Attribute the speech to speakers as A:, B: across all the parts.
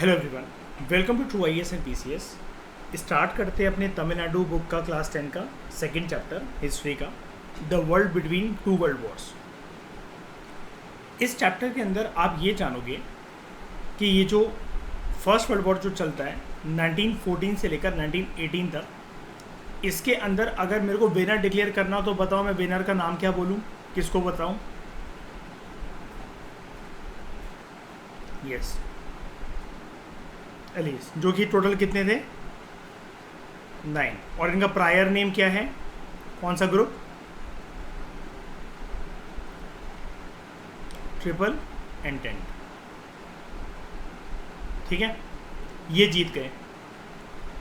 A: Hello everyone, welcome to true IAS and PCS. Start करते हैं अपने तमिलनाडु बुक का क्लास 10 का सेकंड चैप्टर हिस्ट्री का, the world between two world wars. इस चैप्टर के अंदर आप ये जानोगे कि ये जो फर्स्ट वर्ल्ड वॉर जो चलता है 1914 से लेकर 1918 तक, इसके अंदर अगर मेरे को विनर डिक्लेयर करना हो तो बताओ, मैं विनर का नाम क्या बोलूँ, किसको बताऊँ? यस, एलिस, जो कि टोटल कितने थे? 9। और इनका प्रायर नेम क्या है? कौन सा ग्रुप? ट्रिपल एंटेंट। ठीक है, ये जीत गए।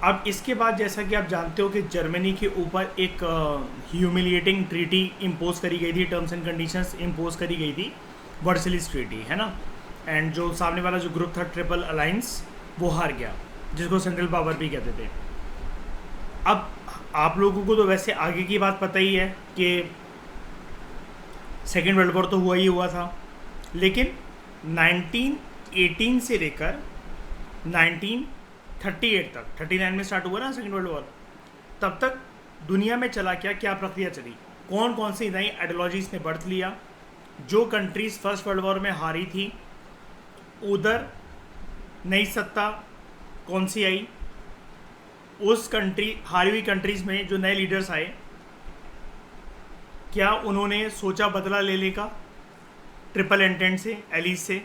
A: अब इसके बाद जैसा कि आप जानते हो कि जर्मनी के ऊपर एक ह्यूमिलिएटिंग ट्रीटी इम्पोज करी गई थी, टर्म्स एंड कंडीशंस इम्पोज करी गई थी, वर्सलिस ट्रीटी, है ना। एंड जो सामने वाला जो ग्रुप था ट्रिपल अलायंस, वो हार गया, जिसको सेंट्रल पावर भी कहते थे। अब आप लोगों को तो वैसे आगे की बात पता ही है कि सेकेंड वर्ल्ड वॉर तो हुआ ही हुआ था, लेकिन 1918 से लेकर 1938 तक, 39 में स्टार्ट हुआ ना सेकेंड वर्ल्ड वॉर, तब तक दुनिया में चला क्या प्रक्रिया चली, कौन कौन सी नई आइडियोलॉजीज ने बर्थ लिया। जो कंट्रीज़ फर्स्ट वर्ल्ड वॉर में हारी थी, उधर नई सत्ता कौन सी आई, उस कंट्री हारी हुई कंट्रीज़ में जो नए लीडर्स आए, क्या उन्होंने सोचा बदला लेने का ट्रिपल एंटेंट से, एलिस से?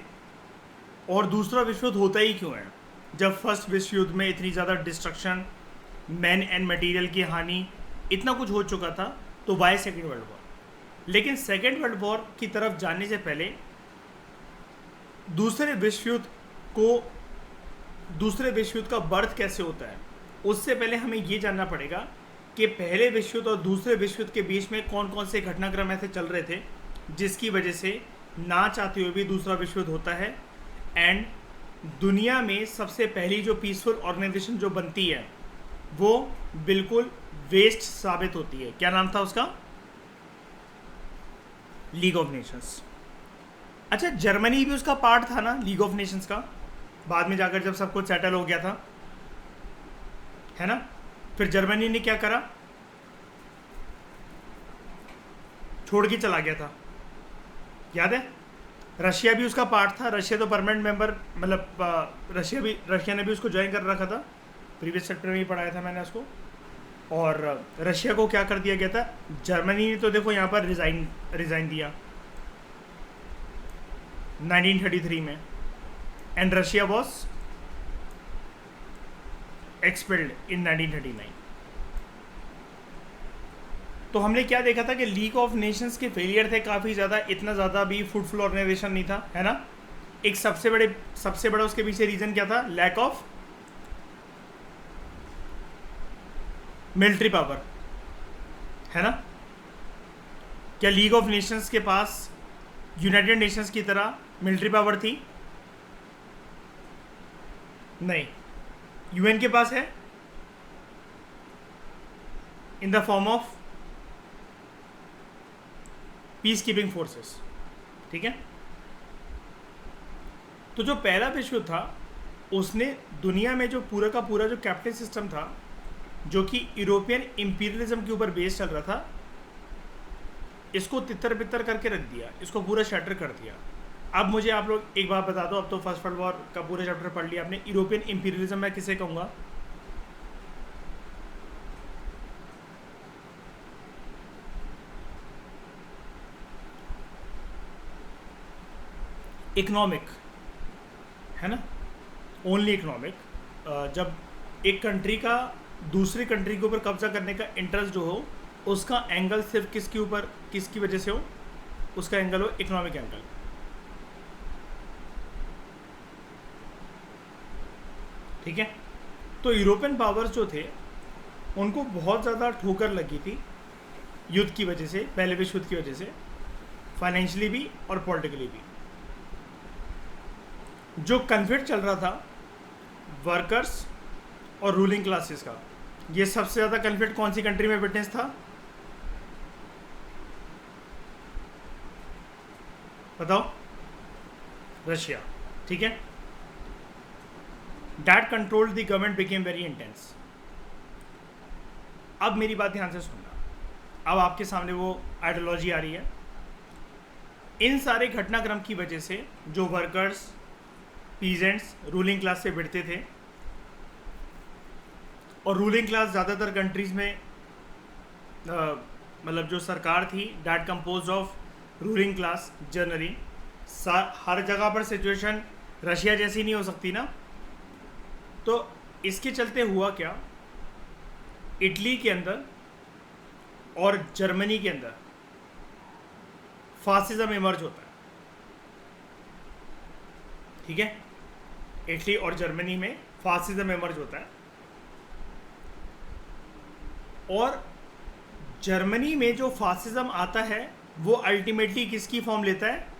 A: और दूसरा विश्व युद्ध होता ही क्यों है जब फर्स्ट विश्व युद्ध में इतनी ज़्यादा डिस्ट्रक्शन, मैन एंड मटेरियल की हानि, इतना कुछ हो चुका था, तो वाई सेकेंड वर्ल्ड वॉर? लेकिन सेकेंड वर्ल्ड वॉर की तरफ जाने से पहले दूसरे विश्व युद्ध का बर्थ कैसे होता है, उससे पहले हमें ये जानना पड़ेगा कि पहले विश्व युद्ध और दूसरे विश्व युद्ध के बीच में कौन कौन से घटनाक्रम ऐसे चल रहे थे जिसकी वजह से ना चाहते हुए भी दूसरा विश्व युद्ध होता है। एंड दुनिया में सबसे पहली जो पीसफुल ऑर्गेनाइजेशन जो बनती है वो बिल्कुल वेस्ट साबित होती है। क्या नाम था उसका? League of Nations. अच्छा, जर्मनी भी उसका पार्ट था ना लीग ऑफ नेशंस का, बाद में जाकर जब सब कुछ सेटल हो गया था, है ना। फिर जर्मनी ने क्या करा? छोड़ के चला गया था, याद है। रशिया भी उसका पार्ट था, रशिया तो परमानेंट मेंबर, मतलब रशिया ने भी उसको ज्वाइन कर रखा था, प्रीवियस चैप्टर में ही पढ़ाया था मैंने उसको। और रशिया को क्या कर दिया गया था? जर्मनी ने तो देखो यहाँ पर रिज़ाइन दिया 1933 में, एंड रशिया वॉज एक्सपेल्ड इन 1939। तो हमने क्या देखा था कि लीग ऑफ नेशंस के फेलियर थे काफ़ी ज़्यादा, इतना ज़्यादा भी फ्रूटफुल ऑर्गेनाइजेशन नहीं था, है ना। एक सबसे बड़ा उसके पीछे रीज़न क्या था? लैक ऑफ मिलिट्री पावर, है ना। क्या लीग ऑफ नेशंस के पास यूनाइटेड नेशंस की तरह मिलिट्री पावर थी? नहीं। यूएन के पास है in the form of peace keeping forces, ठीक है। तो जो पहला विश्व युद्ध था उसने दुनिया में जो पूरा का पूरा जो कैपिटल सिस्टम था, जो कि यूरोपियन इंपीरियलिज्म के ऊपर बेस चल रहा था, इसको तितर बितर करके रख दिया, इसको पूरा शटर कर दिया। अब मुझे आप लोग एक बात बता दो, अब तो फर्स्ट वर्ल्ड वॉर का पूरा चैप्टर पढ़ लिया आपने, यूरोपियन इंपीरियलिज्म मैं किसे कहूँगा? इकोनॉमिक, है ना, ओनली इकोनॉमिक। जब एक कंट्री का दूसरी कंट्री के ऊपर कब्जा करने का इंटरेस्ट जो हो, उसका एंगल सिर्फ किसके ऊपर, किसकी वजह से हो? उसका एंगल हो इकोनॉमिक एंगल, ठीक है। तो यूरोपियन पावर्स जो थे उनको बहुत ज़्यादा ठोकर लगी थी युद्ध की वजह से, पहले विश्व युद्ध की वजह से, फाइनेंशियली भी और पॉलिटिकली भी। जो कन्फ्लिक्ट चल रहा था वर्कर्स और रूलिंग क्लासेस का, ये सबसे ज़्यादा कन्फ्लिक्ट कौन सी कंट्री में विटनेस था? बताओ। रशिया, ठीक है। That control the government became very intense. अब मेरी बात ध्यान से सुनना, अब आपके सामने वो आइडियोलॉजी आ रही है। इन सारे घटनाक्रम की वजह से जो वर्कर्स, पीजेंट्स रूलिंग क्लास से भिड़ते थे, और रूलिंग क्लास ज़्यादातर कंट्रीज़ में मतलब जो सरकार थी that compose of ruling class generally, हर जगह पर सिचुएशन रशिया जैसी नहीं हो सकती ना। तो इसके चलते हुआ क्या, इटली के अंदर और जर्मनी के अंदर फासिज्म इमर्ज होता है। ठीक है, इटली और जर्मनी में फासिज्म इमर्ज होता है। और जर्मनी में जो फासिज्म आता है वो अल्टीमेटली किसकी फॉर्म लेता है?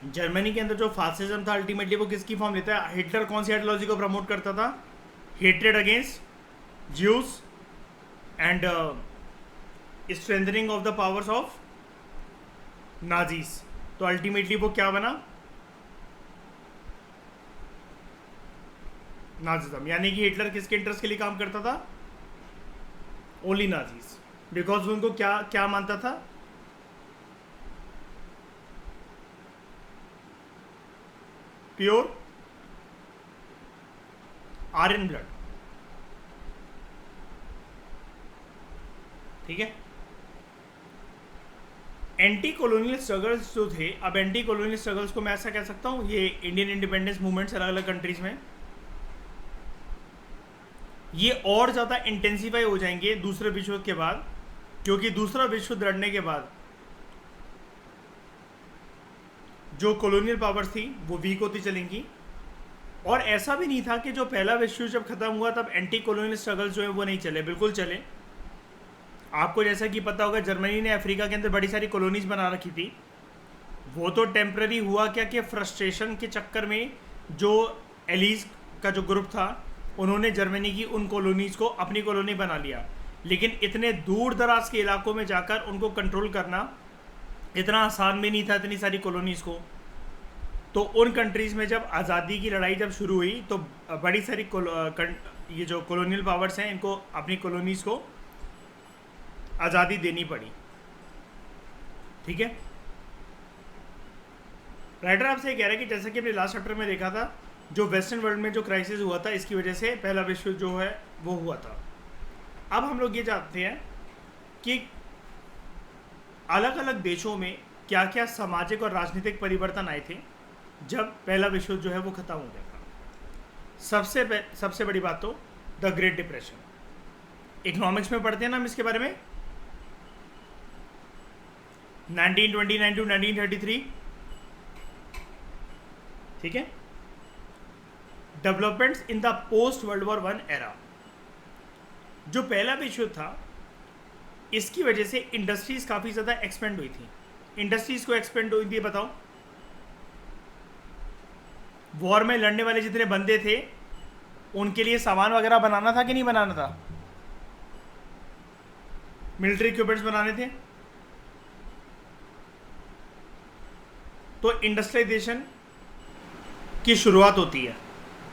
A: जर्मनी के अंदर जो फासिज्म था अल्टीमेटली वो किसकी फॉर्म लेता है? हिटलर कौन सी आइडियोलॉजी को प्रमोट करता था? Hatred against Jews and strengthening of the powers of Nazis. तो अल्टीमेटली वो क्या बना? नाजिज्म। यानी कि हिटलर किसके इंटरेस्ट के लिए काम करता था? ओनली नाजीज, बिकॉज उनको क्या क्या मानता था? Pure Aryan blood. ठीक है, एंटी कॉलोनियल स्ट्रगल्स जो थे, अब एंटी कॉलोनियल स्ट्रगल्स को मैं ऐसा कह सकता हूँ, ये इंडियन इंडिपेंडेंस मूवमेंट्स अलग अलग कंट्रीज में ये और ज़्यादा इंटेंसिफाई हो जाएंगे दूसरे विश्व युद्ध के बाद, क्योंकि दूसरा विश्व युद्ध लड़ने के बाद जो कॉलोनियल पावर्स थी वो वीक होती चलेंगी। और ऐसा भी नहीं था कि जो पहला विश्व युद्ध जब खत्म हुआ तब एंटी कॉलोनियल स्ट्रगल्स जो है वो नहीं चले, बिल्कुल चले। आपको जैसा कि पता होगा जर्मनी ने अफ्रीका के अंदर बड़ी सारी कॉलोनीज बना रखी थी। वो तो टेम्पररी हुआ क्या कि फ्रस्ट्रेशन के चक्कर में जो एलीज का जो ग्रुप था उन्होंने जर्मनी की उन कॉलोनीज़ को अपनी कॉलोनी बना लिया। लेकिन इतने दूर दराज के इलाकों में जाकर उनको कंट्रोल करना इतना आसान भी नहीं था, इतनी सारी कॉलोनीज़ को। तो उन कंट्रीज़ में जब आज़ादी की लड़ाई जब शुरू हुई तो बड़ी सारी ये जो कॉलोनियल पावर्स हैं इनको अपनी कॉलोनीज़ को आज़ादी देनी पड़ी। ठीक है, राइटर आपसे ये कह रहा है कि जैसा कि हमने लास्ट चैप्टर में देखा था, जो वेस्टर्न वर्ल्ड में जो क्राइसिस हुआ था इसकी वजह से पहला विश्व युद्ध जो है वो हुआ था। अब हम लोग ये जानते हैं कि अलग अलग देशों में क्या क्या सामाजिक और राजनीतिक परिवर्तन आए थे जब पहला विश्व युद्ध जो है वो ख़त्म हो गया था। सबसे बड़ी बात तो द ग्रेट डिप्रेशन। इकोनॉमिक्स में पढ़ते हैं ना हम इसके बारे में, 1929 टू 1933। ठीक है, developments in the post world war one era. जो पहला विश्व युद्ध था इसकी वजह से इंडस्ट्रीज काफ़ी ज़्यादा एक्सपेंड हुई थी। इंडस्ट्रीज को एक्सपेंड हुई थी, बताओ वॉर में लड़ने वाले जितने बंदे थे उनके लिए सामान वगैरह बनाना था कि नहीं बनाना था? मिलिट्री इक्विपमेंट्स बनाने थे। तो इंडस्ट्रियलाइजेशन की शुरुआत होती है,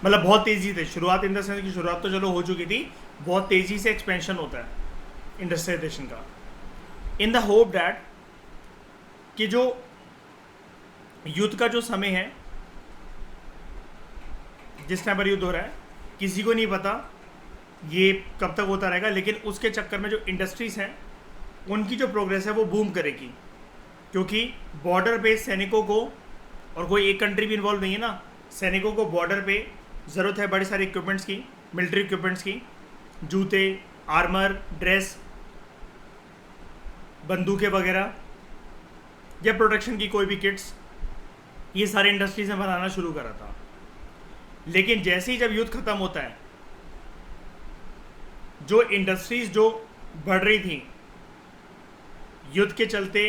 A: मतलब बहुत तेज़ी से शुरुआत, इन द सेंस की शुरुआत तो चलो हो चुकी थी, बहुत तेज़ी से एक्सपेंशन होता है इंडस्ट्रियलाइजेशन का, इन द होप डैट कि जो युद्ध का जो समय है, जिस टाइम पर युद्ध हो रहा है किसी को नहीं पता ये कब तक होता रहेगा, लेकिन उसके चक्कर में जो इंडस्ट्रीज़ हैं उनकी जो प्रोग्रेस है वो बूम करेगी। क्योंकि बॉर्डर पे सैनिकों को, और कोई एक कंट्री भी इन्वॉल्व नहीं है ना, सैनिकों को बॉर्डर पे ज़रूरत है बड़ी सारी इक्विपमेंट्स की, मिलिट्री इक्विपमेंट्स की, जूते, आर्मर, ड्रेस, बंदूकें वगैरह, या प्रोटेक्शन की कोई भी किट्स, ये सारे इंडस्ट्रीज ने बनाना शुरू करा था। लेकिन जैसे ही जब युद्ध ख़त्म होता है, जो इंडस्ट्रीज जो बढ़ रही थी युद्ध के चलते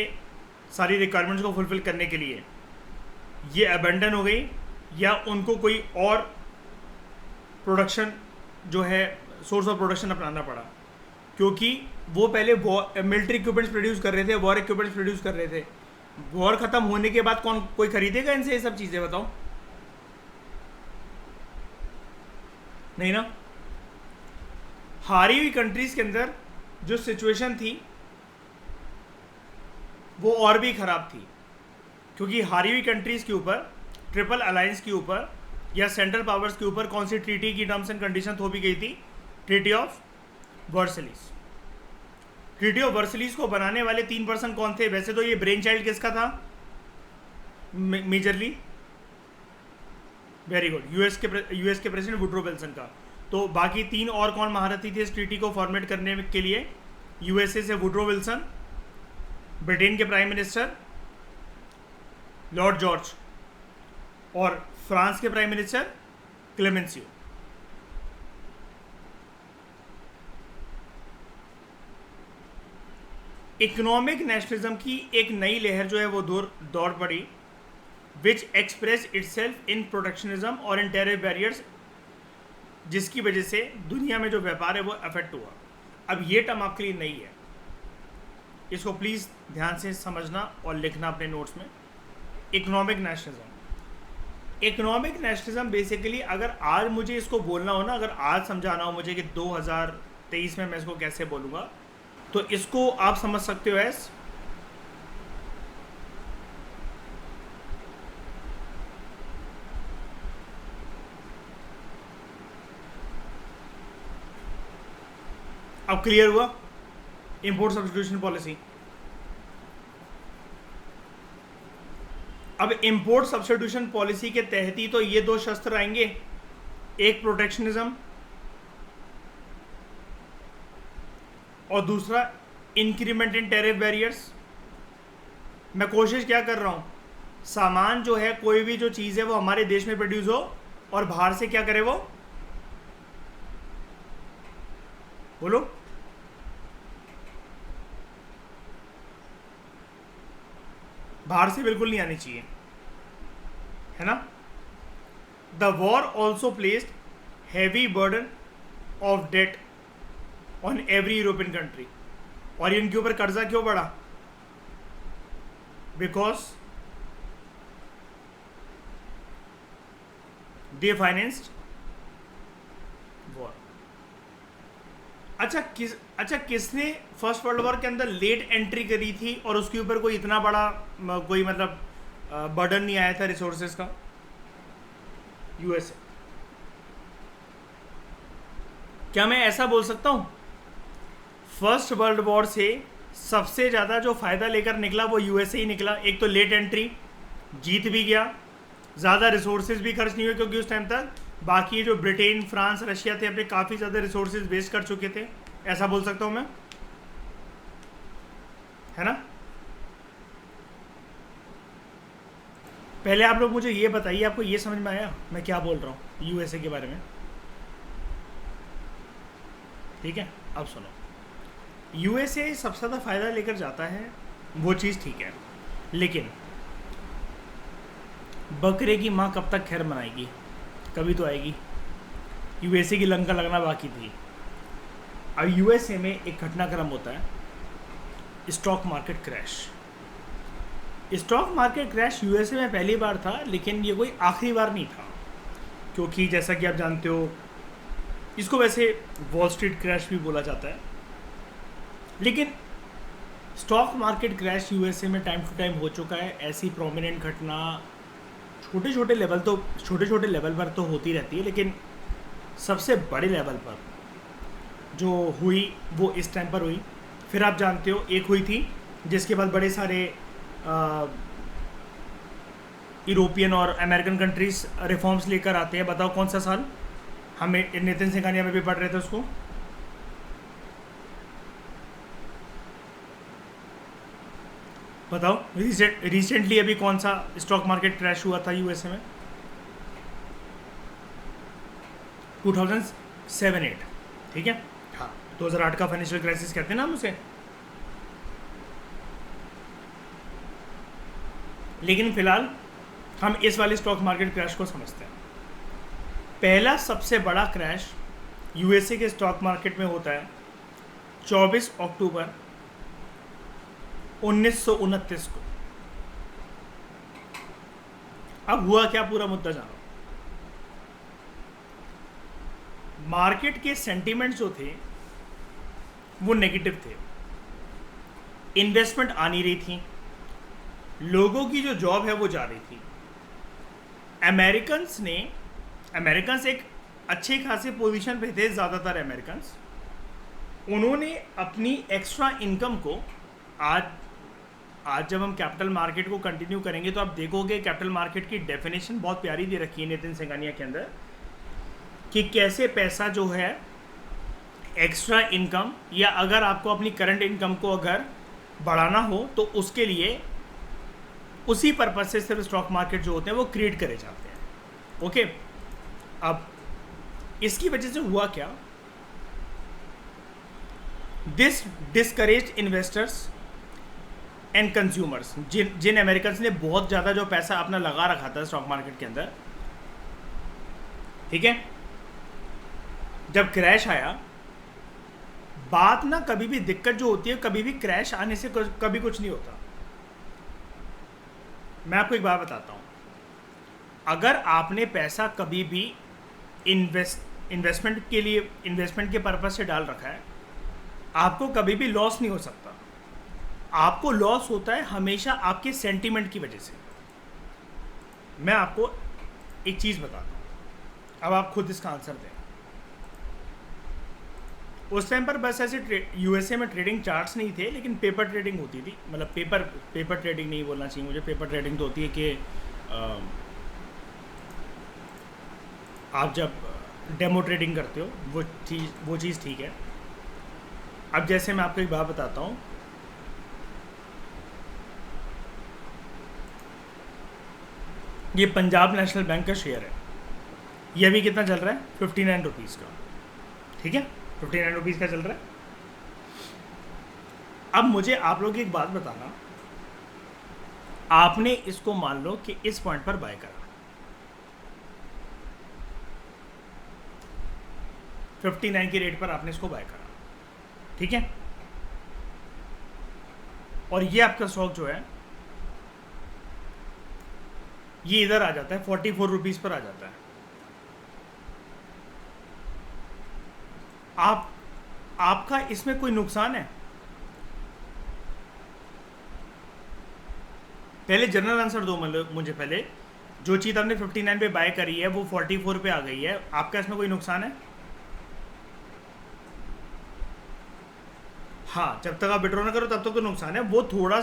A: सारी रिक्वायरमेंट्स को फुलफिल करने के लिए, ये अबेंडन हो गई या उनको कोई और प्रोडक्शन जो है सोर्स ऑफ प्रोडक्शन अपनाना पड़ा। क्योंकि वो पहले मिलिट्री इक्विपमेंट्स प्रोड्यूस कर रहे थे, वॉर इक्विपमेंट्स प्रोड्यूस कर रहे थे, वॉर खत्म होने के बाद कौन कोई खरीदेगा इनसे ये सब चीजें, बताओ? नहीं ना। हारी हुई कंट्रीज के अंदर जो सिचुएशन थी वो और भी खराब थी, क्योंकि हारी हुई कंट्रीज के ऊपर, ट्रिपल अलायंस के ऊपर या सेंट्रल पावर्स के ऊपर कौन सी ट्रीटी की टर्म्स एंड कंडीशन थोपी गई थी? Treaty of Versailles. Treaty of Versailles को बनाने वाले 3 पर्सन कौन थे? वैसे तो ये ब्रेन चाइल्ड किसका था मेजरली? वेरी गुड, यूएस के प्रेसिडेंट वुड्रो विल्सन का। तो बाकी 3 और कौन महारथी थे इस ट्रीटी को फॉर्मेट करने के लिए? यूएसए से वुड्रो विल्सन, ब्रिटेन के प्राइम मिनिस्टर लॉर्ड जॉर्ज, और फ्रांस के प्राइम मिनिस्टर क्लेमेंसियो। इकोनॉमिक नेशनलिज्म की एक नई लहर जो है वो दौड़ पड़ी, which express itself in protectionism और इन टैरिफ बैरियर्स, जिसकी वजह से दुनिया में जो व्यापार है वो अफेक्ट हुआ। अब ये टर्म आपके लिए नई है, इसको प्लीज़ ध्यान से समझना और लिखना अपने नोट्स में। Economic nationalism. Economic nationalism basically, अगर आज मुझे इसको बोलना हो ना, अगर आज समझाना हो मुझे कि 2023 में मैं इसको कैसे बोलूँगा, तो इसको आप समझ सकते हो एस अब क्लियर हुआ? Import substitution policy. अब इंपोर्ट सब्स्टिट्यूशन पॉलिसी के तहत ही तो ये 2 शस्त्र आएंगे, एक प्रोटेक्शनिज्म और दूसरा इंक्रीमेंट इन टैरिफ बैरियर्स। मैं कोशिश क्या कर रहा हूं, सामान जो है, कोई भी जो चीज़ है वो हमारे देश में प्रोड्यूस हो और बाहर से क्या करे वो, बोलो? बाहर से बिल्कुल नहीं आनी चाहिए, है ना? The war also placed heavy burden of debt on every European country. और इनके ऊपर कर्जा क्यों बढ़ा? Because they financed war. अच्छा किसने फर्स्ट वर्ल्ड वॉर के अंदर लेट एंट्री करी थी और उसके ऊपर कोई इतना बड़ा कोई मतलब बर्डन नहीं आया था रिसोर्सेज का? यूएसए। क्या मैं ऐसा बोल सकता हूं फर्स्ट वर्ल्ड वॉर से सबसे ज़्यादा जो फ़ायदा लेकर निकला वो यूएसए ही निकला? एक तो लेट एंट्री, जीत भी गया, ज़्यादा रिसोर्सेज भी खर्च नहीं हुए, क्योंकि उस टाइम तक बाकी जो ब्रिटेन, फ्रांस, रशिया थे अपने काफ़ी ज़्यादा रिसोर्सेज वेस्ट कर चुके थे। ऐसा बोल सकता हूँ मैं, है ना? पहले आप लोग मुझे ये बताइए, आपको ये समझ में आया मैं क्या बोल रहा हूँ यूएसए के बारे में? ठीक है, अब सुनो। यूएसए सबसे ज़्यादा फ़ायदा लेकर जाता है, वो चीज़ ठीक है, लेकिन बकरे की माँ कब तक खैर मनाएगी? कभी तो आएगी। यूएसए की लंका लगना बाकी थी। अब यूएसए में एक घटनाक्रम होता है, stock market crash. Stock market crash USA में पहली बार था, लेकिन ये कोई आखिरी बार नहीं था, क्योंकि जैसा कि आप जानते हो इसको वैसे वॉल स्ट्रीट क्रैश भी बोला जाता है। लेकिन स्टॉक मार्केट क्रैश यूएसए में टाइम टू टाइम हो चुका है। ऐसी प्रोमिनेंट घटना छोटे छोटे लेवल पर तो होती रहती है, लेकिन सबसे बड़े लेवल पर जो हुई वो इस टाइम पर हुई। फिर आप जानते हो एक हुई थी जिसके बाद बड़े सारे यूरोपियन और अमेरिकन कंट्रीज रिफॉर्म्स लेकर आते हैं। बताओ कौन सा साल? हमें नितिन सिंघानिया में भी पढ़ रहे थे उसको। बताओ रिसेंटली अभी कौन सा स्टॉक मार्केट क्रैश हुआ था यूएसए में? 2007-8, ठीक है, हाँ, 2008 का फाइनेंशियल क्राइसिस कहते हैं ना हम उसे। लेकिन फिलहाल हम इस वाले स्टॉक मार्केट क्रैश को समझते हैं। पहला सबसे बड़ा क्रैश यूएसए के स्टॉक मार्केट में होता है 24 अक्टूबर 1929 को। अब हुआ क्या, पूरा मुद्दा जानो। मार्केट के सेंटीमेंट्स जो थे वो नेगेटिव थे, इन्वेस्टमेंट आ नहीं रही थी, लोगों की जो जॉब है वो जा रही थी। अमेरिकन्स एक अच्छे खासे पोजीशन पे थे, ज़्यादातर अमेरिकन्स। उन्होंने अपनी एक्स्ट्रा इनकम को आज जब हम कैपिटल मार्केट को कंटिन्यू करेंगे तो आप देखोगे कैपिटल मार्केट की डेफिनेशन बहुत प्यारी दे रखी है नितिन सिंघानिया के अंदर, कि कैसे पैसा जो है एक्स्ट्रा इनकम, या अगर आपको अपनी करंट इनकम को अगर बढ़ाना हो तो उसके लिए उसी पर्पज से सिर्फ स्टॉक मार्केट जो होते हैं वो क्रिएट करे जाते हैं। ओके, अब इसकी वजह से हुआ क्या, this discouraged investors and consumers, जिन अमेरिकन्स ने बहुत ज़्यादा जो पैसा अपना लगा रखा था स्टॉक मार्केट के अंदर, ठीक है, जब क्रैश आया, बात ना कभी भी दिक्कत जो होती है, कभी भी क्रैश आने से कभी कुछ नहीं होता। मैं आपको एक बात बताता हूँ, अगर आपने पैसा कभी भी इन्वेस्टमेंट के पर्पज से डाल रखा है, आपको कभी भी लॉस नहीं हो सकता। आपको लॉस होता है हमेशा आपके सेंटीमेंट की वजह से। मैं आपको एक चीज़ बताता हूँ, अब आप खुद इसका आंसर दें। उस टाइम पर बस ऐसे यूएसए में ट्रेडिंग चार्ट्स नहीं थे, लेकिन पेपर ट्रेडिंग होती थी। मतलब पेपर ट्रेडिंग नहीं बोलना चाहिए मुझे, पेपर ट्रेडिंग तो होती है कि आप जब डेमो ट्रेडिंग करते हो, वो चीज़ ठीक है। अब जैसे मैं आपको एक बात बताता हूँ, ये पंजाब नेशनल बैंक का शेयर है, ये अभी कितना चल रहा है, 59 रुपीज़ का, ठीक है, 59 रुपीज़ का चल रहा है। अब मुझे आप लोग एक बात बताना, आपने इसको मान लो कि इस पॉइंट पर बाय करा, 59 की रेट पर आपने इसको बाय करा, ठीक है, और ये आपका स्टॉक जो है ये इधर आ जाता है, 44 रुपीज़ पर आ जाता है। आपका इसमें कोई नुकसान है? पहले जनरल आंसर दो मुझे पहले, जो चीज़ आपने 59 पे बाय करी है वो 44 पे आ गई है, आपका इसमें कोई नुकसान है? हाँ, जब तक आप विड्रॉ ना करो तब तक तो नुकसान है। वो थोड़ा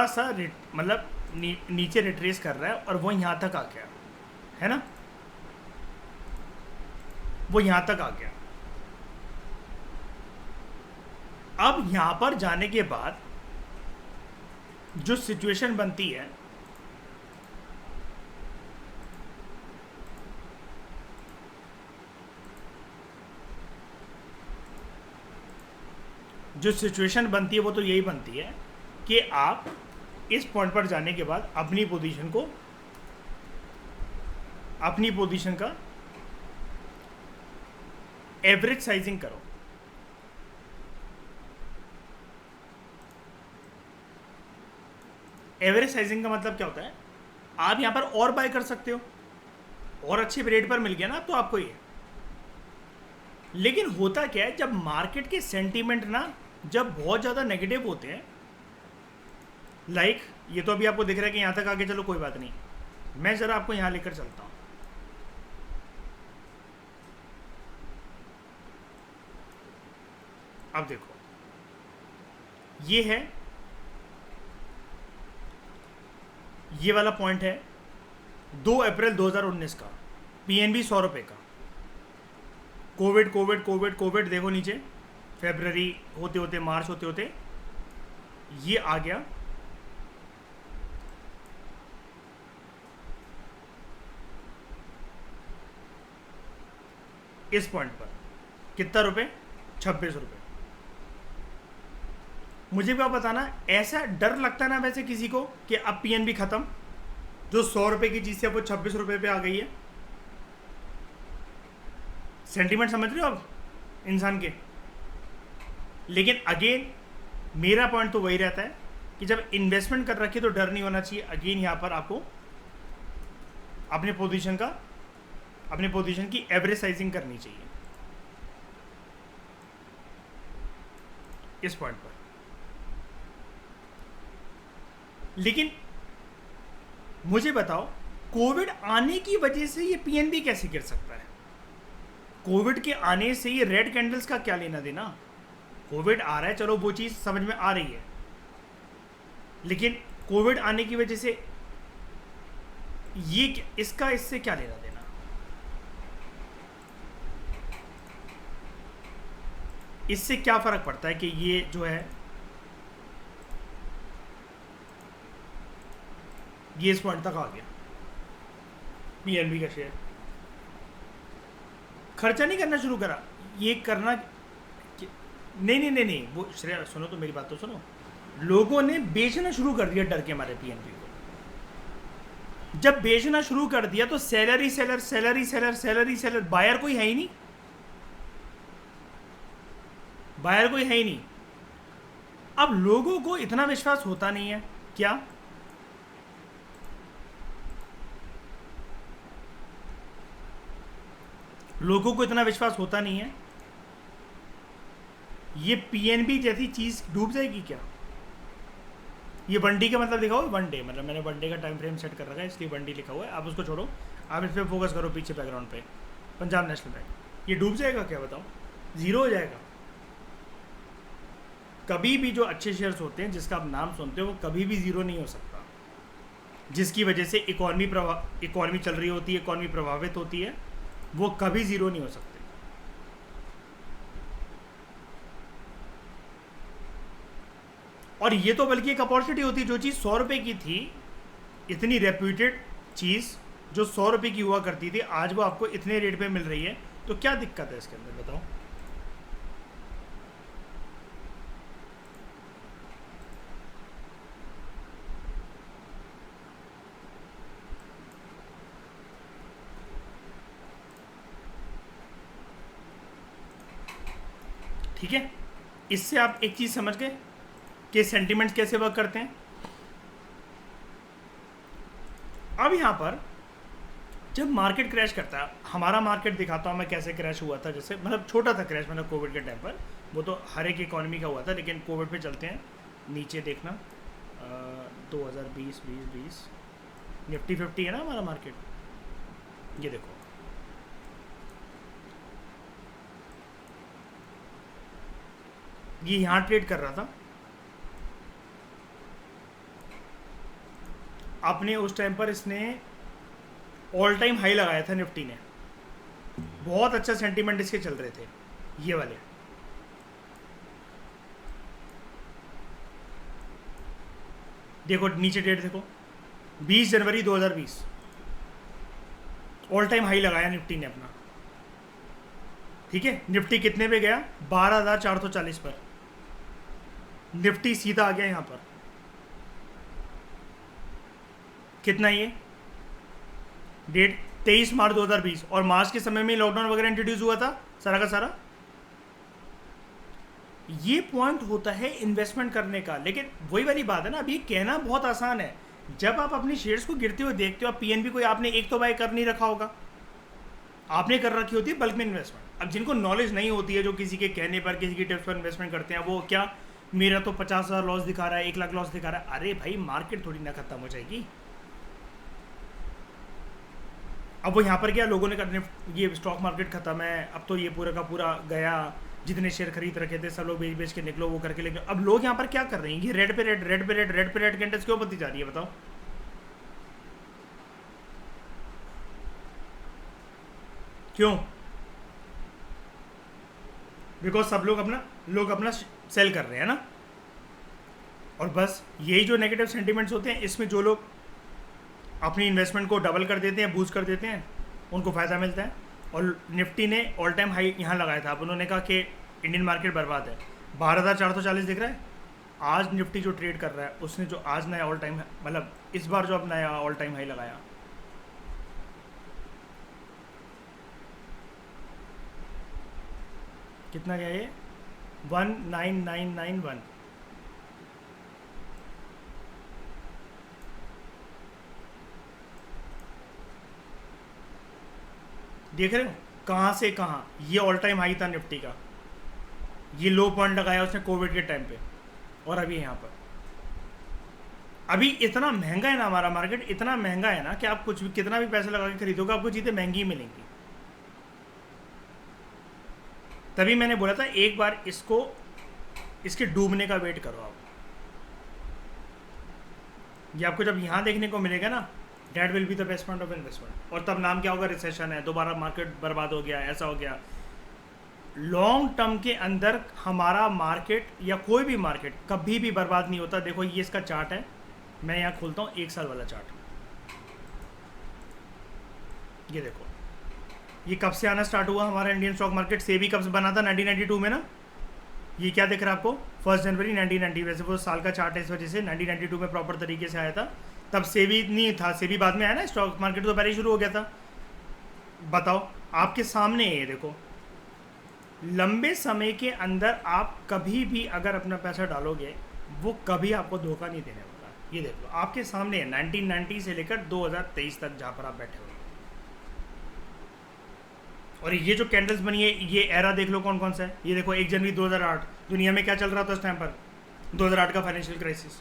A: सा मतलब नीचे रिट्रेस कर रहा है और वो यहाँ तक आ गया है ना, वो यहाँ तक आ गया। अब यहाँ पर जाने के बाद जो सिचुएशन बनती है, वो तो यही बनती है कि आप इस पॉइंट पर जाने के बाद अपनी पोजीशन का एवरेज साइजिंग करो। एवरेज साइजिंग का मतलब क्या होता है, आप यहां पर और बाय कर सकते हो, और अच्छे रेट पर मिल गया ना तो आपको ये। लेकिन होता क्या है, जब मार्केट के सेंटीमेंट ना जब बहुत ज़्यादा नेगेटिव होते हैं, लाइक ये तो अभी आपको दिख रहा है कि यहाँ तक आगे, चलो कोई बात नहीं, मैं ज़रा आपको यहाँ लेकर चलता हूँ। अब देखो, ये है, ये वाला पॉइंट है 2 अप्रैल 2019 का, पीएनबी 100 रुपये का। कोविड देखो नीचे, फरवरी होते होते मार्च होते होते ये आ गया इस पॉइंट पर। कितना रुपए? 26 रुपये। मुझे क्या बताना, ऐसा डर लगता ना वैसे किसी को कि अब पीएनबी खत्म, जो 100 रुपये की चीज़ है वो 26 रुपये पे आ गई है। सेंटीमेंट समझ रहे हो अब इंसान के। लेकिन अगेन मेरा पॉइंट तो वही रहता है कि जब इन्वेस्टमेंट कर रखी है तो डर नहीं होना चाहिए। अगेन यहाँ पर आपको अपने पोजीशन की एवरेज साइजिंग करनी चाहिए इस पॉइंट पर। लेकिन मुझे बताओ, कोविड आने की वजह से ये पीएनबी कैसे गिर सकता है? कोविड के आने से ये रेड कैंडल्स का क्या लेना देना? कोविड आ रहा है, चलो वो चीज़ समझ में आ रही है, लेकिन कोविड आने की वजह से ये इसका इससे क्या लेना देना? इससे क्या फर्क पड़ता है कि ये जो है ये इस पॉइंट तक आ गया, पीएनबी का शेयर खर्चा नहीं करना शुरू करा, ये करना नहीं, वो श्रेया सुनो तो, मेरी बात तो सुनो। लोगों ने बेचना शुरू कर दिया डर के मारे पीएनबी को। जब बेचना शुरू कर दिया तो सैलरी सेलर, बायर कोई है ही नहीं, अब लोगों को इतना विश्वास होता नहीं है क्या? लोगों को इतना विश्वास होता नहीं है, ये पीएनबी जैसी चीज डूब जाएगी क्या? ये वन डे का मतलब लिखा हुआ है, वन डे मतलब मैंने वन डे का टाइम फ्रेम सेट कर रखा है, इसलिए वन डे लिखा हुआ है। आप उसको छोड़ो, आप इस पर फोकस करो, पीछे बैकग्राउंड पे पंजाब नेशनल बैंक। ये डूब जाएगा क्या? बताओ, जीरो हो जाएगा। कभी भी जो अच्छे शेयर्स होते हैं जिसका आप नाम सुनते हो वो कभी भी जीरो नहीं हो सकता, जिसकी वजह से इकॉनमी चल रही होती है, इकॉनमी प्रभावित होती है, वो कभी जीरो नहीं हो सकते। और ये तो बल्कि एक अपॉर्चुनिटी होती है, जो चीज़ 100 रुपये की थी, इतनी रेप्यूटेड चीज़ जो 100 रुपये की हुआ करती थी, आज वो आपको इतने रेट पे मिल रही है, तो क्या दिक्कत है इसके अंदर? बताओ। ठीक है, इससे आप एक चीज़ समझ गए कि सेंटिमेंट्स कैसे वर्क करते हैं। अब यहाँ पर जब मार्केट क्रैश करता है, हमारा मार्केट दिखाता हूँ मैं कैसे क्रैश हुआ था। जैसे मतलब छोटा था क्रैश, मतलब कोविड के टाइम पर, वो तो हर एक इकॉनमी का हुआ था, लेकिन कोविड पे चलते हैं। नीचे देखना 2020 निफ्टी 50 है ना हमारा मार्केट, ये देखो, ये यहाँ ट्रेड कर रहा था। आपने उस टाइम पर इसने ऑल टाइम हाई लगाया था निफ्टी ने, बहुत अच्छा सेंटीमेंट इसके चल रहे थे ये वाले। देखो नीचे डेट देखो, 20 जनवरी 2020 ऑल टाइम हाई लगाया निफ्टी ने अपना। ठीक है, निफ्टी कितने पे गया? 12,440 पर निफ्टी सीधा आ गया यहाँ पर। कितना ये डेट? 23 मार्च 2020, और मार्च के समय में लॉकडाउन वगैरह इंट्रोड्यूस हुआ था सारा का सारा। ये पॉइंट होता है इन्वेस्टमेंट करने का। लेकिन वही वाली बात है ना, अभी कहना बहुत आसान है, जब आप अपनी शेयर्स को गिरते हुए देखते हो, आप पीएनबी को आपने एक तो बाय कर नहीं रखा होगा, आपने कर रखी होती है बल्क में इन्वेस्टमेंट। अब जिनको नॉलेज नहीं होती है, जो किसी के कहने पर, किसी की टिप्स पर इन्वेस्टमेंट करते हैं, वो क्या, मेरा तो 50,000 लॉस दिखा रहा है, 1 लाख लॉस दिखा रहा है। अरे भाई, मार्केट थोड़ी ना खत्म हो जाएगी। अब वो यहाँ पर क्या लोगों ने कहा ये स्टॉक मार्केट खत्म है, अब तो ये पूरा का पूरा गया, जितने शेयर खरीद रखे थे सब लोग बेच बेच के निकलो, वो करके लेके। अब लोग यहाँ पर क्या कर रहे हैं? ये रेड पे रेड कैंडल्स क्यों बनती जा रही है? बताओ क्यों? बिकॉज सब लोग अपना सेल कर रहे हैं ना। और बस यही जो नेगेटिव सेंटिमेंट्स होते हैं, इसमें जो लोग अपनी इन्वेस्टमेंट को डबल कर देते हैं, बूस्ट कर देते हैं, उनको फ़ायदा मिलता है। और निफ्टी ने ऑल टाइम हाई यहाँ लगाया था। अब उन्होंने कहा कि इंडियन मार्केट बर्बाद है, 12,440 दिख रहा है। आज निफ्टी जो ट्रेड कर रहा है, उसने जो आज नया ऑल टाइम, मतलब इस बार जो अब नया ऑल टाइम हाई लगाया, कितना गया ये? 19,991। देख रहे हो कहाँ से कहाँ, ये ऑल टाइम हाई था निफ्टी का, ये लो पॉइंट लगाया उसने कोविड के टाइम पे, और अभी यहाँ पर अभी इतना महंगा है ना हमारा मार्केट, इतना महंगा है ना कि आप कुछ भी कितना भी पैसा लगा के खरीदोगे आपको चीज़ें महंगी ही मिलेंगी। तभी मैंने बोला था एक बार इसको, इसके डूबने का वेट करो आप। ये आपको जब यहाँ देखने को मिलेगा ना, debt will be the best point of investment, और तब नाम क्या होगा, रिसेशन है, दोबारा मार्केट बर्बाद हो गया, ऐसा हो गया। लॉन्ग टर्म के अंदर हमारा मार्केट या कोई भी मार्केट कभी भी बर्बाद नहीं होता। देखो ये इसका चार्ट है, मैं यहाँ खोलता हूँ 1 साल वाला चार्ट, ये देखो ये कब से आना स्टार्ट हुआ हमारा इंडियन स्टॉक मार्केट, से भी कब से बना था 1992 में ना, ये क्या दिख रहा है आपको 1 जनवरी 1990, वैसे वो साल का चार्ट है इस वजह से 1992 में प्रॉपर तरीके से आया था, तब से भी नहीं था, से भी बाद में आया ना, स्टॉक मार्केट तो पहले ही शुरू हो गया था। बताओ आपके सामने है, ये देखो लंबे समय के अंदर आप कभी भी अगर अपना पैसा डालोगे वो कभी आपको धोखा नहीं देने वाला। ये देख लो आपके सामने है 1990 से लेकर 2023 तक जहाँ पर आप बैठे हो, और ये जो कैंडल्स बनी है ये एरा देख लो कौन कौन सा है। ये देखो 1 जनवरी 2008, दुनिया में क्या चल रहा था उस टाइम पर, 2008 का फाइनेंशियल क्राइसिस।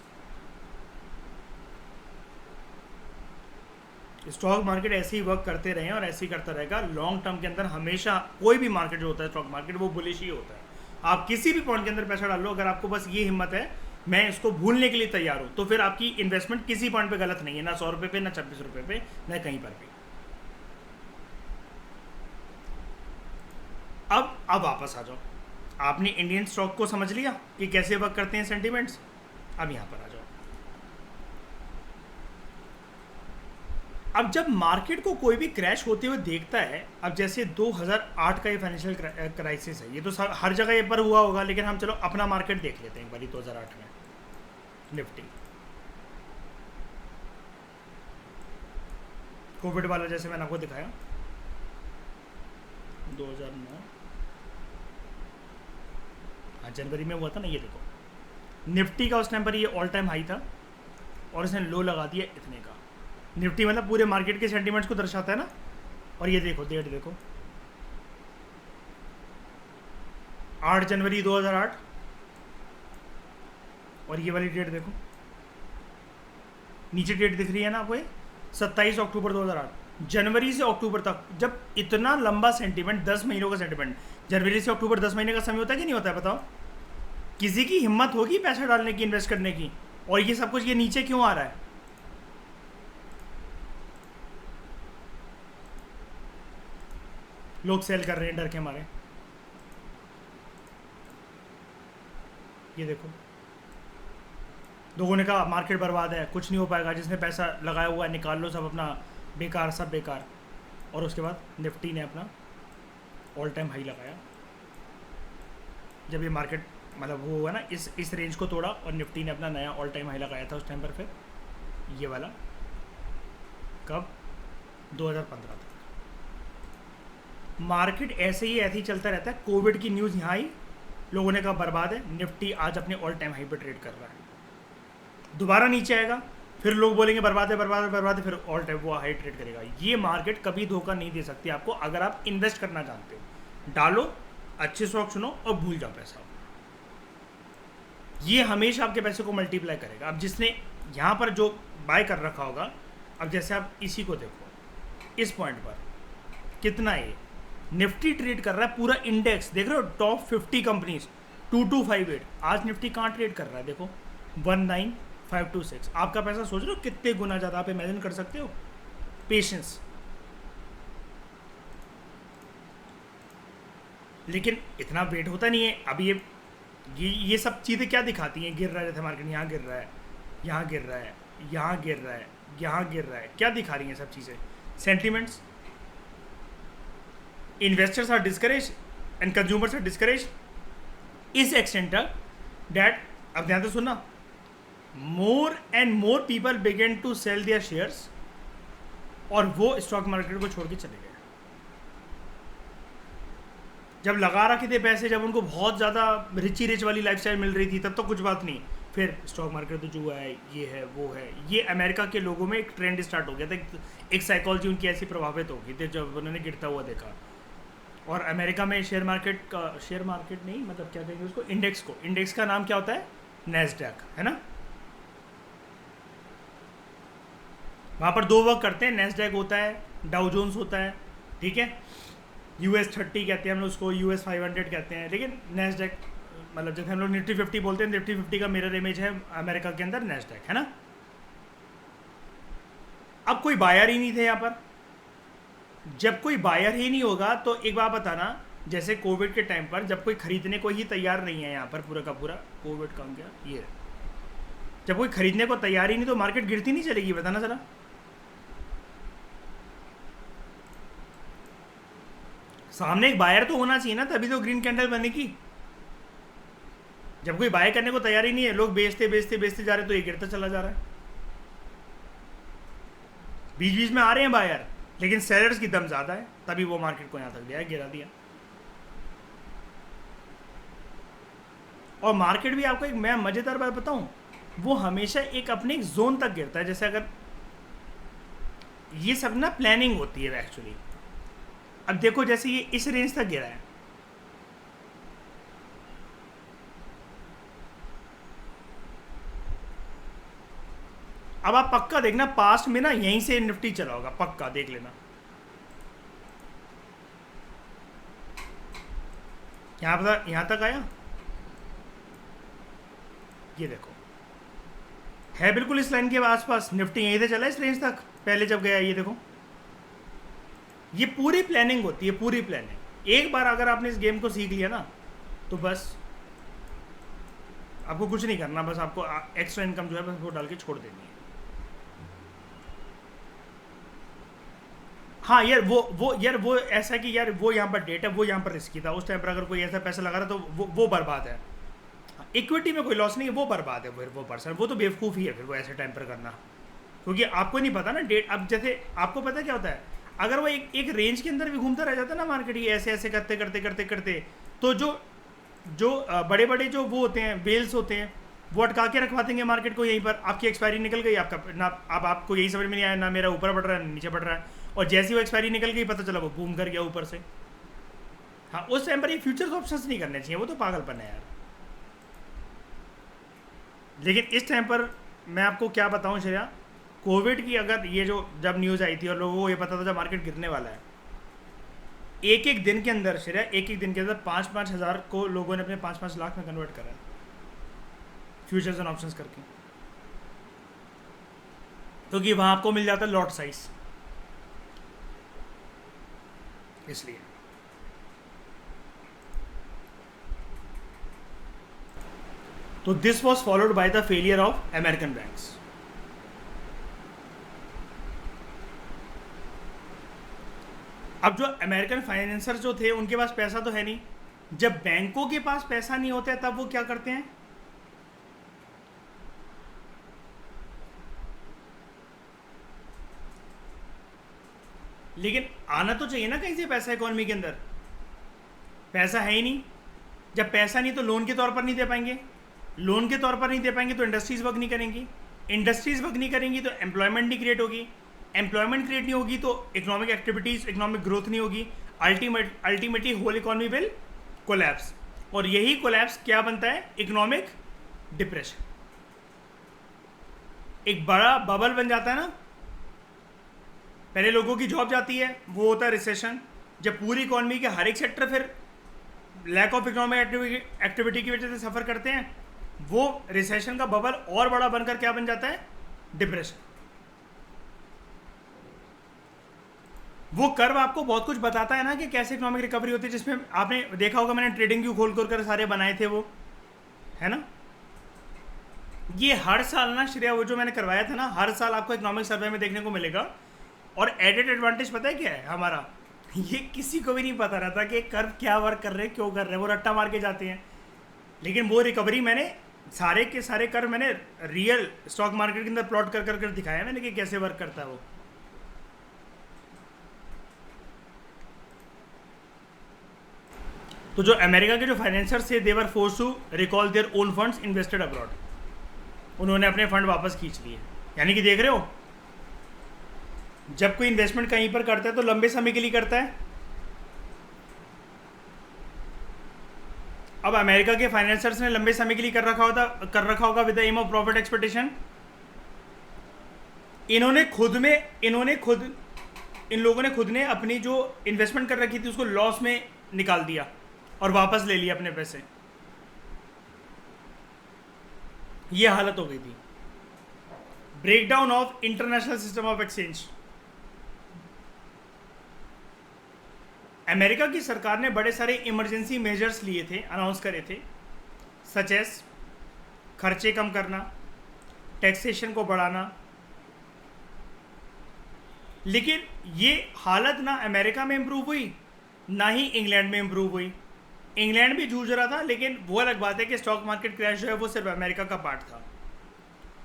A: स्टॉक मार्केट ऐसे ही वर्क करते रहे और ऐसे ही करता रहेगा। लॉन्ग टर्म के अंदर हमेशा कोई भी मार्केट जो होता है स्टॉक मार्केट वो बुलिश ही होता है। आप किसी भी पॉइंट के अंदर पैसा डाल लो, अगर आपको बस ये हिम्मत है मैं इसको भूलने के लिए तैयार हूँ, तो फिर आपकी इन्वेस्टमेंट किसी पॉइंट पे गलत नहीं है, ना 100 रुपये पे, ना 26 रुपये पे, ना कहीं पर भी। अब वापस आ जाओ, आपने इंडियन स्टॉक को समझ लिया कि कैसे वर्क करते हैं सेंटिमेंट्स, अब यहाँ पर आ जाओ। अब जब मार्केट को कोई भी क्रैश होते हुए देखता है, अब जैसे 2008 का ये फाइनेंशियल क्राइसिस है, ये तो हर जगह ये पर हुआ होगा, लेकिन हम चलो अपना मार्केट देख लेते हैं एक बारी। 2008 में निफ्टी कोविड वाला जैसे मैंने आपको दिखाया 2009 जनवरी में हुआ था ना, ये देखो निफ्टी का उस टाइम पर ये ऑल टाइम हाई था और इसने लो लगा दिया इतने का। निफ्टी मतलब पूरे मार्केट के सेंटीमेंट्स को दर्शाता है ना। और ये देखो डेट देखो 8 जनवरी 2008, और ये वाली डेट देखो नीचे डेट दिख रही है ना आपको, ये 27 अक्टूबर 2008। जनवरी से अक्टूबर तक जब इतना लंबा सेंटीमेंट, 10 महीनों का सेंटीमेंट, जनवरी से अक्टूबर 10 महीने का समय होता है कि नहीं होता है बताओ? किसी की हिम्मत होगी पैसा डालने की, इन्वेस्ट करने की? और ये सब कुछ ये नीचे क्यों आ रहा है? लोग सेल कर रहे हैं डर के मारे। ये देखो लोगों ने कहा मार्केट बर्बाद है, कुछ नहीं हो पाएगा, जिसने पैसा लगाया हुआ है निकाल लो सब अपना, बेकार सब बेकार। और उसके बाद निफ्टी ने अपना ऑल टाइम हाई लगाया जब ये मार्केट मतलब वो हुआ ना, इस रेंज को तोड़ा और निफ्टी ने अपना नया ऑल टाइम हाई लगाया था उस टाइम पर। फिर ये वाला कब 2015 तक मार्केट ऐसे ही चलता रहता है। कोविड की न्यूज़ यहाँ आई, लोगों ने कहा बर्बाद है, निफ्टी आज अपने ऑल टाइम हाई पर ट्रेड कर रहा है। दोबारा नीचे आएगा, फिर लोग बोलेंगे बर्बाद है बर्बाद है बर्बाद है, फिर ऑल टाइम वो हाई ट्रेड करेगा। ये मार्केट कभी धोखा नहीं दे सकती आपको अगर आप इन्वेस्ट करना जानते हो। डालो, अच्छे स्टॉक चुनो और भूल जाओ पैसा। ये हमेशा आपके पैसे को मल्टीप्लाई करेगा। अब जिसने यहाँ पर जो बाय कर रखा होगा, अब जैसे आप इसी को देखो, इस पॉइंट पर कितना है निफ्टी ट्रेड कर रहा है, पूरा इंडेक्स देख रहे हो, टॉप 50 कंपनीज 2258। आज निफ्टी कहाँ ट्रेड कर रहा है देखो 19526। आपका पैसा सोच रहे हो कितने गुना ज़्यादा आप इमेजिन कर सकते हो? पेशेंस। लेकिन इतना वेट होता नहीं है। अब ये सब चीज़ें क्या दिखाती हैं? गिर रहा है जैसे मार्केट, यहाँ गिर रहा है, यहाँ गिर रहा है, यहाँ गिर रहा है, यहाँ गिर रहा है, क्या दिखा रही हैं सब चीज़ें? Sentiments. Investors are discourage and consumers are discourage इस एक्सटेंट दैट, अब ध्यान से सुनना, more and more people begin to sell their shares, और वो स्टॉक मार्केट को छोड़ के चले गए। जब लगा रखे थे पैसे, जब उनको बहुत ज़्यादा रिच वाली लाइफस्टाइल मिल रही थी, तब तो कुछ बात नहीं, फिर स्टॉक मार्केट तो जुआ है, ये है वो है, ये अमेरिका के लोगों में एक ट्रेंड स्टार्ट हो गया था, एक साइकोलॉजी उनकी ऐसी प्रभावित हो गई थी जब उन्होंने गिरता हुआ देखा। और अमेरिका में शेयर मार्केट नहीं, मतलब क्या कहेंगे उसको, इंडेक्स का नाम क्या होता है, नैस्डैक, है ना। वहाँ पर दो वर्क करते हैं, नैस्डैक होता है, डाउ जोन्स होता है, ठीक है, US 30 कहते हैं हम लोग उसको, US 500 कहते हैं, लेकिन नैस्डैक मतलब जैसे हम लोग निफ्टी 50 बोलते हैं, निफ्टी 50 का मिरर इमेज है अमेरिका के अंदर नैस्डैक, है ना। अब कोई बायर ही नहीं थे यहाँ पर। जब कोई बायर ही नहीं होगा तो एक बात बताना, जैसे कोविड के टाइम पर जब कोई खरीदने को ही तैयार नहीं है यहाँ पर, पूरा का पूरा कोविड कहाँ गया, ये जब कोई खरीदने को तैयार ही नहीं तो मार्केट गिरती नहीं चलेगी, बताना जरा। सामने एक बायर तो होना चाहिए ना, तभी तो ग्रीन कैंडल बनेगी। जब कोई बाय करने को तैयार ही नहीं है, लोग बेचते बेचते बेचते जा रहे हैं, तो ये गिरता चला जा रहा है। बीच बीच में आ रहे हैं बायर, लेकिन सेलर्स की दम ज़्यादा है, तभी वो मार्केट को यहाँ तक दिया, गिरा दिया। और मार्केट भी आपको एक मैं मज़ेदार बात बताऊं, वो हमेशा एक अपने एक जोन तक गिरता है। जैसे अगर ये सब ना प्लानिंग होती है एक्चुअली। अब देखो जैसे ये इस रेंज तक गिरा है, अब आप पक्का देखना पास्ट में ना यहीं से निफ्टी चला होगा, पक्का देख लेना। यहां तक आया, ये देखो है बिल्कुल इस लाइन के आसपास, निफ्टी यहीं से चला इस रेंज तक पहले जब गया, ये देखो। ये पूरी प्लानिंग होती है, पूरी प्लानिंग। एक बार अगर आपने इस गेम को सीख लिया ना, तो बस आपको कुछ नहीं करना, बस आपको एक्स्ट्रा इनकम जो है बस वो डाल के छोड़ देनी है। हाँ यार, वो ऐसा कि यार वो यहाँ पर डेट है, वो यहाँ पर रिस्की था, उस टाइम पर अगर कोई ऐसा पैसा लगा रहा तो वो बर्बाद है। इक्विटी में कोई लॉस नहीं है, वो बर्बाद है, फिर वो पर्सन वो तो बेवकूफ़ ही है फिर वो ऐसे टाइम पर करना, क्योंकि आपको नहीं पता ना डेट। अब जैसे आपको पता क्या होता है, अगर वो एक रेंज के अंदर भी घूमता रह जाता है ना मार्केट, ये ऐसे ऐसे करते करते करते करते, तो जो बड़े बड़े जो वो होते हैं, वेल्स होते हैं, वो अटका के रखवा देंगे मार्केट को यहीं पर। आपकी एक्सपायरी निकल गई, आपका ना, अब आपको यही समझ में नहीं आया ना मेरा ऊपर बढ़ रहा है ना नीचे बढ़ रहा है, और जैसी वो एक्सपायरी निकल गई पता चला वो बूम कर गया ऊपर से। हाँ, उस टाइम पर ये फ्यूचर्स ऑप्शंस नहीं करने चाहिए, वो तो पागलपन है यार। लेकिन इस टाइम पर मैं आपको क्या बताऊं श्रेया, कोविड की अगर ये जो जब न्यूज़ आई थी और लोगों को ये पता था जब मार्केट गिरने वाला है, एक एक दिन के अंदर श्रेया, एक एक दिन के अंदर 5-5 हज़ार को लोगों ने अपने 5-5 लाख में कन्वर्ट करा है फ्यूचर्स एंड ऑप्शंस करके, क्योंकि वहाँ आपको मिल जाता है लॉट साइज, इसलिए। तो this was followed by the failure of American banks. अब जो अमेरिकन फाइनेंसर जो थे उनके पास पैसा तो है नहीं, जब बैंकों के पास पैसा नहीं होता है तब वो क्या करते हैं, लेकिन आना तो चाहिए ना कहीं से पैसा इकोनॉमी के अंदर, पैसा है ही नहीं। जब पैसा नहीं तो लोन के तौर पर नहीं दे पाएंगे, लोन के तौर पर नहीं दे पाएंगे तो इंडस्ट्रीज वर्क नहीं करेंगी, इंडस्ट्रीज वर्क नहीं करेंगी तो एम्प्लॉयमेंट नहीं क्रिएट होगी, एम्प्लॉयमेंट क्रिएट नहीं होगी तो इकोनॉमिक एक्टिविटीज, इकोनॉमिक ग्रोथ नहीं होगी, ultimately whole economy will collapse, और यही कोलैप्स क्या बनता है, इकोनॉमिक डिप्रेशन। एक बड़ा बबल बन जाता है ना, पहले लोगों की जॉब जाती है, वो होता है रिसेशन। जब पूरी इकोनॉमी के हर एक सेक्टर फिर लैक ऑफ इकोनॉमिक एक्टिविटी की वजह से सफ़र करते हैं, वो रिसेशन का बबल और बड़ा बनकर क्या बन जाता है, डिप्रेशन। वो कर्व आपको बहुत कुछ बताता है ना कि कैसे इकोनॉमिक रिकवरी होती है, जिसमें आपने देखा होगा, मैंने ट्रेडिंग व्यू खोल कर सारे बनाए थे वो, है ना। ये हर साल ना श्रेया, वो जो मैंने करवाया था ना, हर साल आपको इकोनॉमिक सर्वे में देखने को मिलेगा। और एडेड एडवांटेज पता है क्या है हमारा, ये किसी को भी नहीं पता रहता कि कर्व क्या वर्क कर रहे हैं, क्यों कर रहे हैं, वो रट्टा मार के जाते हैं। लेकिन वो रिकवरी मैंने सारे के सारे कर्व मैंने रियल स्टॉक मार्केट के अंदर प्लॉट कर कर दिखाया मैंने कि कैसे वर्क करता है वो। तो जो अमेरिका के जो फाइनेंसर्स थे, they were force to recall their own funds invested abroad. उन्होंने अपने फंड वापस खींच लिए। यानी कि देख रहे हो, जब कोई इन्वेस्टमेंट कहीं पर करता है तो लंबे समय के लिए करता है। अब अमेरिका के फाइनेंसर्स ने लंबे समय के लिए कर रखा होगा with the aim of profit expectation. इन लोगों ने खुद ने अपनी जो इन्वेस्टमेंट कर रखी थी उसको लॉस में निकाल दिया और वापस ले लिया अपने पैसे। ये हालत हो गई थी। Breakdown of international system of exchange. America की सरकार ने बड़े सारे इमरजेंसी मेजर्स लिए थे, अनाउंस करे थे, सच एज खर्चे कम करना, टैक्सेशन को बढ़ाना। लेकिन ये हालत ना अमेरिका में इंप्रूव हुई ना ही इंग्लैंड में इंप्रूव हुई। इंग्लैंड भी जूझ रहा था, लेकिन वो अलग बात है कि स्टॉक मार्केट क्रैश जो है वो सिर्फ अमेरिका का पार्ट था।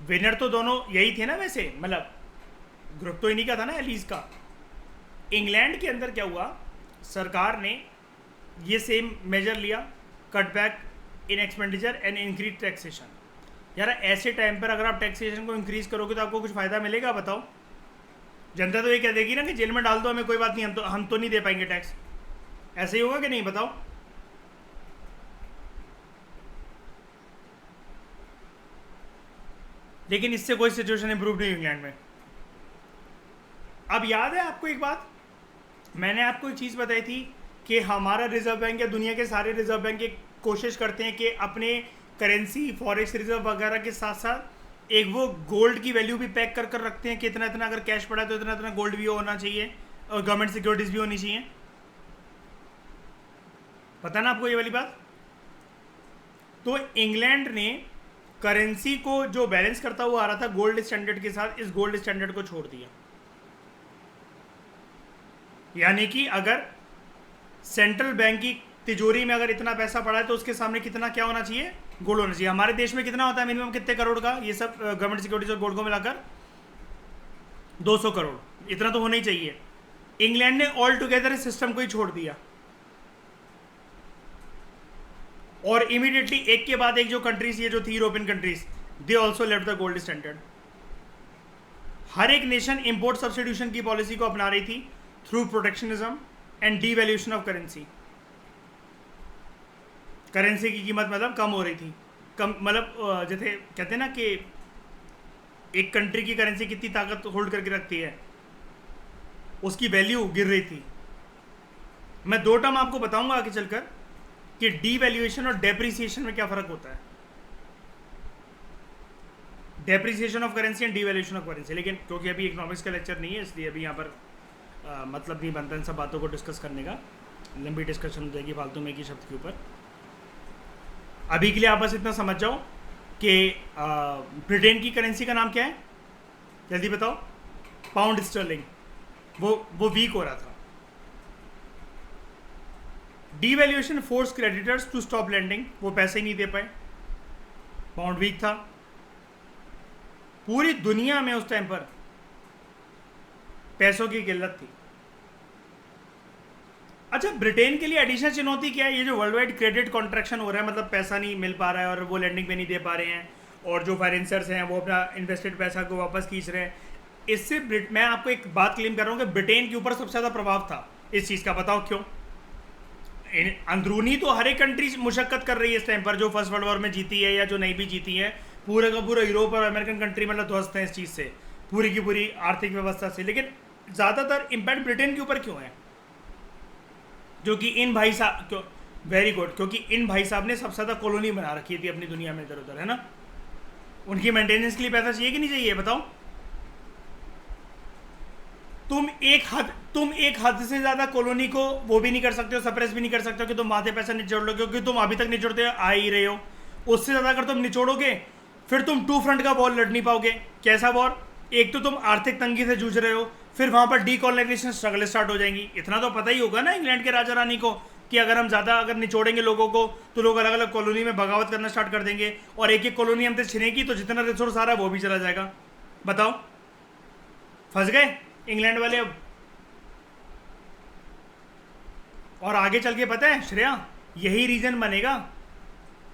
A: विनर तो दोनों यही थे ना, वैसे मतलब ग्रुप तो इन्हीं का था ना, एलीज का। इंग्लैंड के अंदर क्या हुआ, सरकार ने ये सेम मेजर लिया, cut back in expenditure and increase taxation. यार ऐसे टाइम पर अगर आप टैक्सेशन को इंक्रीज करोगे तो आपको कुछ फ़ायदा मिलेगा? बताओ। जनता तो ये कह देगी ना कि जेल में डाल दो हमें, कोई बात नहीं, हम तो नहीं दे पाएंगे टैक्स। ऐसे ही होगा कि नहीं? बताओ। लेकिन इससे कोई सिचुएशन इंप्रूव नहीं हुई इंग्लैंड में। अब याद है आपको एक बात, मैंने आपको एक चीज़ बताई थी कि हमारा रिजर्व बैंक या दुनिया के सारे रिजर्व बैंक ये कोशिश करते हैं कि अपने करेंसी, फॉरेक्स रिजर्व वगैरह के साथ साथ एक वो गोल्ड की वैल्यू भी पैक कर रखते हैं कि इतना इतना अगर कैश पड़ा है तो इतना इतना गोल्ड भी होना चाहिए और गवर्नमेंट सिक्योरिटीज़ भी होनी चाहिए। पता ना आपको ये वाली बात? तो इंग्लैंड ने करेंसी को जो बैलेंस करता हुआ आ रहा था गोल्ड स्टैंडर्ड के साथ, इस गोल्ड स्टैंडर्ड को छोड़ दिया। यानी कि अगर सेंट्रल बैंक की तिजोरी में अगर इतना पैसा पड़ा है तो उसके सामने कितना क्या होना चाहिए? गोल्ड होना चाहिए। हमारे देश में कितना होता है मिनिमम, कितने करोड़ का? ये सब गवर्नमेंट सिक्योरिटीज और गोल्ड को मिलाकर 200 करोड़, इतना तो होना ही चाहिए। इंग्लैंड ने ऑल टुगेदर इस सिस्टम को ही छोड़ दिया और इमीडिएटली एक के बाद एक जो कंट्रीज, ये जो थी European countries, they also left the gold standard. हर एक नेशन इंपोर्ट सब्स्टिट्यूशन की पॉलिसी को अपना रही थी through protectionism and devaluation of currency. Currency की कीमत मतलब कम हो रही थी, कम मतलब जैसे कहते हैं ना कि एक कंट्री की करेंसी कितनी ताकत होल्ड करके रखती है, उसकी वैल्यू गिर रही थी। मैं दो टर्म आपको बताऊंगा आगे चलकर कि डीवैल्यूएशन और डेप्रिसिएशन में क्या फ़र्क होता है। Depreciation of currency and devaluation of currency. लेकिन क्योंकि अभी इकोनॉमिक्स का लेक्चर नहीं है इसलिए अभी यहाँ पर मतलब नहीं बनता इन सब बातों को डिस्कस करने का, लंबी डिस्कशन हो जाएगी फालतू में एक ही शब्द के ऊपर। अभी के लिए आप बस इतना समझ जाओ कि ब्रिटेन की करेंसी का नाम क्या है, जल्दी बताओ। Pound sterling. वो वीक हो रहा था। Devaluation force creditors to stop lending, वो पैसे ही नहीं दे पाए, पाउंड वीक था। पूरी दुनिया में उस टाइम पर पैसों की किल्लत थी। अच्छा, ब्रिटेन के लिए एडिशनल चुनौती क्या है? ये जो वर्ल्ड वाइड क्रेडिट कॉन्ट्रैक्शन हो रहा है, मतलब पैसा नहीं मिल पा रहा है और वो लैंडिंग पे नहीं दे पा रहे हैं और जो फाइनेंसर्स हैं वो अपना इन्वेस्टेड पैसा को वापस खींच रहे हैं। इससे मैं आपको एक बात क्लेम कर रहा हूँ कि ब्रिटेन के ऊपर सबसे ज़्यादा प्रभाव था इस चीज़ का। बताओ क्यों? अंदरूनी तो हर एक कंट्री मुशक्कत कर रही है इस टाइम पर, जो फर्स्ट वर्ल्ड वॉर में जीती है या जो नहीं भी जीती है। पूरा का पूरा यूरोप और अमेरिकन कंट्री मतलब ध्वस्त है इस चीज़ से, पूरी की पूरी आर्थिक व्यवस्था से। लेकिन ज़्यादातर इम्पैक्ट ब्रिटेन के ऊपर क्यों है? क्योंकि इन भाई साहब क्यों, वेरी गुड, क्योंकि इन भाई साहब ने सबसे ज़्यादा कॉलोनी बना रखी थी अपनी दुनिया में इधर उधर, है ना। उनकी मेंटेनेंस के लिए पैसा चाहिए कि नहीं चाहिए? बताओ। तुम एक हद से ज़्यादा कॉलोनी को वो भी नहीं कर सकते हो, सप्रेस भी नहीं कर सकते हो कि तुम माथे पैसा निचोड़ लो, क्योंकि तुम अभी तक निचोड़ते आ ही रहे हो। उससे ज़्यादा अगर तुम निचोड़ोगे फिर तुम टू फ्रंट का वॉर लड़ नहीं पाओगे। कैसा वॉर? एक तो तुम आर्थिक तंगी से जूझ रहे हो, फिर वहाँ पर डीकॉलोनाइजेशन स्ट्रगल स्टार्ट हो जाएंगी। इतना तो पता ही होगा ना इंग्लैंड के राजा रानी को कि अगर हम ज़्यादा अगर निचोड़ेंगे लोगों को तो लोग अलग अलग कॉलोनी में बगावत करना स्टार्ट कर देंगे और एक एक कॉलोनी हमसे छिनेगी तो जितना रिसोर्स आ रहा है वो भी चला जाएगा। बताओ, फंस गए इंग्लैंड वाले अब। और आगे चल के पता है श्रेया, यही रीजन बनेगा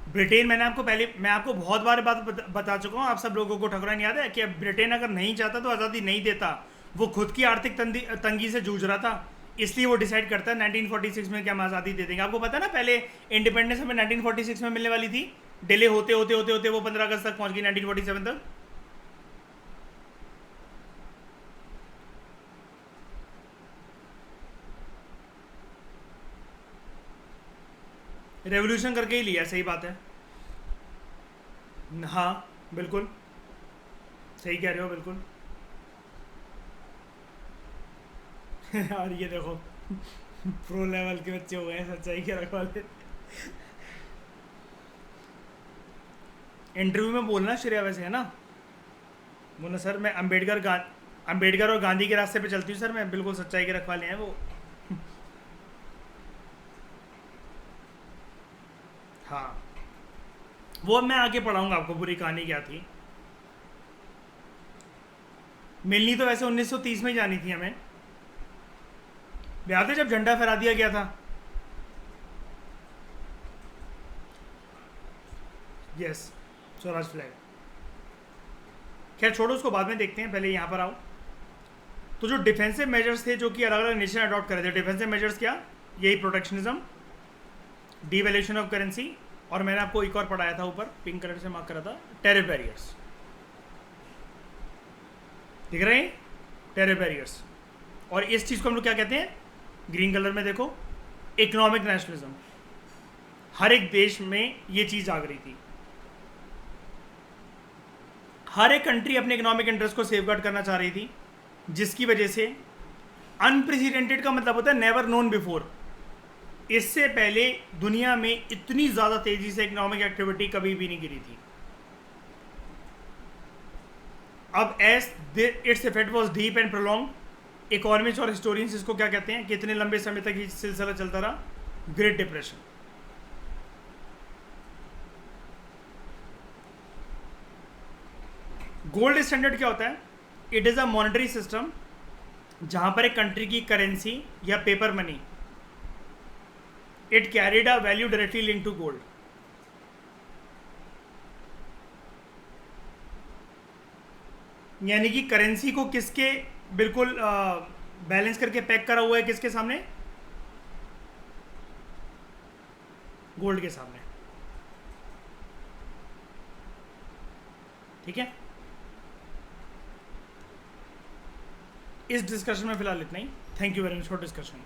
A: ब्रिटेन, मैं आपको बहुत बार बात बता चुका हूँ, आप सब लोगों को ठकुराइन याद है कि ब्रिटेन अगर नहीं चाहता तो आज़ादी नहीं देता। वो खुद की आर्थिक तंगी से जूझ रहा था, इसलिए वो डिसाइड करता है 1946 में कि हम आज़ादी दे देंगे। आपको पता है ना, पहले इंडिपेंडेंस हमें 1946 में मिलने वाली थी, डिले होते होते होते होते वो 15 अगस्त तक पहुंच गई, 1947 तक। रेवोल्यूशन करके ही लिया, सही बात है। हाँ बिल्कुल, सही कह रहे हो बिल्कुल। और ये देखो प्रो लेवल के बच्चे हो गए हैं सच्चाई के रखवाले। इंटरव्यू में बोलना श्रेया वैसे है ना, बोलना सर मैं अंबेडकर और गांधी के रास्ते पे चलती हूँ सर, मैं बिल्कुल सच्चाई के रखवाले हैं वो। हाँ, वो अब मैं आगे पढ़ाऊंगा आपको पूरी कहानी क्या थी। मिलनी तो वैसे 1930 में ही जानी थी हमें, याद है जब झंडा फहरा दिया गया था। Yes, Swaraj flag. खैर छोड़ो उसको, बाद में देखते हैं, पहले यहाँ पर आओ। तो जो डिफेंसिव मेजर्स थे जो कि अलग अलग नेशन अडॉप्ट करे थे, डिफेंसिव मेजर्स क्या, यही प्रोटेक्शनिज्म, डीवैल्यूएशन ऑफ करेंसी, और मैंने आपको एक और पढ़ाया था ऊपर पिंक कलर से मार्क करा था, टेरिफ बैरियर्स। दिख रहे हैं टेरिफ बैरियर्स। और इस चीज़ को हम लोग क्या कहते हैं, ग्रीन कलर में देखो, इकोनॉमिक नेशनलिज्म। हर एक देश में ये चीज़ आ गई थी, हर एक कंट्री अपने इकोनॉमिक इंटरेस्ट को सेफगार्ड करना चाह रही थी, जिसकी वजह से अनप्रेसिडेंटेड का मतलब होता है नेवर नोन बिफोर। इससे पहले दुनिया में इतनी ज़्यादा तेज़ी से इकोनॉमिक एक्टिविटी कभी भी नहीं गिरी थी। अब as its effect was deep and prolong, economics और हिस्टोरियंस इसको क्या कहते हैं, कितने लंबे समय तक ये सिलसिला चलता रहा, ग्रेट डिप्रेशन। गोल्ड स्टैंडर्ड क्या होता है, it is a monetary system जहां पर एक कंट्री की करेंसी या paper money, it carried a value directly link to gold. यानी कि करेंसी को किसके बिल्कुल बैलेंस करके पैक करा हुआ है, किसके सामने, गोल्ड के सामने। ठीक है, इस डिस्कशन में फिलहाल इतना ही। Thank you very much for discussion.